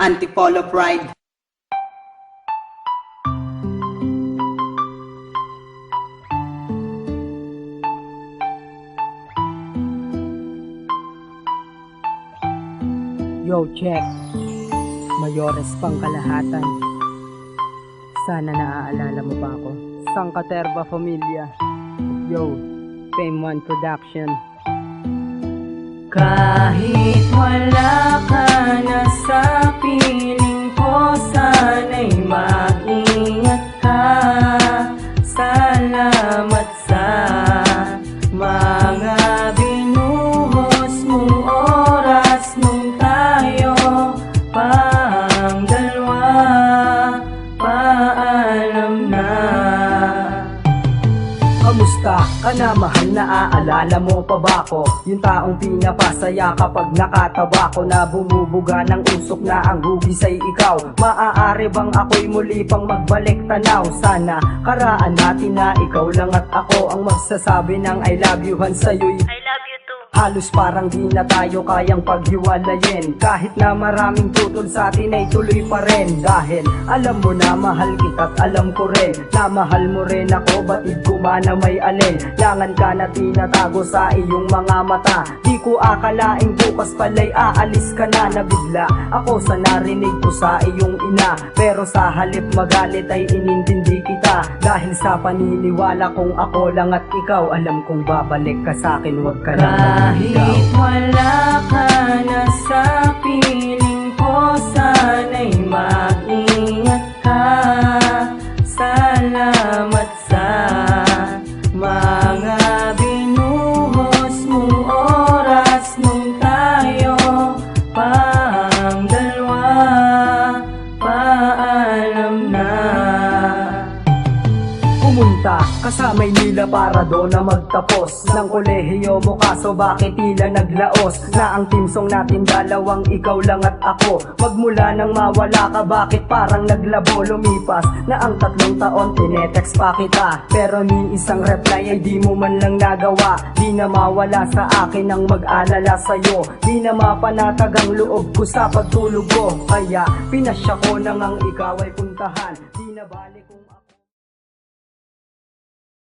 Antipolo Pride. Yo, check. Mayores pang kalahatan. Sana naaalala mo pa ako. Sangkaterba Familia. Yo, Fame One Production. Kahit wala ka na sa piling ko, sana'y mag-ingat ka. Salamat sa mga binuhos mong oras nung tayo pang dalawa. Paalam na. Kamusta ka na mahal, naaalala mo pa ba ko? Yung taong pinapasaya kapag nakatawa ko, na bumubuga ng usok na ang hugis ay ikaw. Maaari bang ako'y muli pang magbalik tanaw? Sana karaan natin na ikaw lang at ako ang magsasabi ng I love you han sa'yo'y I love you too. Halos parang di na tayo kayang paghiwalayin. Kahit na maraming tutol sa atin ay tuloy pa rin. Dahil alam mo na mahal kita at alam ko rin na mahal mo rin ako. Batid ko man na may alin, langan ka na tinatago sa iyong mga mata. Di ko akalaing bukas pala'y aalis ka na. Nabigla ako sa narinig ko sa iyong ina, pero sa halip magalit ay inintindi kita. Dahil sa paniniwala kong ako lang at ikaw, alam kong babalik ka sa akin, huwag ka na mag-ikaw. Kahit wala ka na sa piling ko, sana'y mag-ingat ka. Salamat sa mga binuhos mong oras nung tayo pang dalawa. Paalam na. Pumunta ka sa Maynila para doon na magtapos ng kolehiyo mo, kaso bakit tila naglaos na ang team song natin dalawang ikaw lang at ako? Magmula nang mawala ka, bakit parang naglabo? Lumipas na ang 3 taon, tinetext pa kita, pero ni isang reply ay di mo man lang nagawa. Di na mawala sa akin ang mag-alala sa'yo, di na mapanatag ang loob ko sa pagtulog ko. Kaya pinasya ko nang ang ikaw ay puntahan, di na balik kung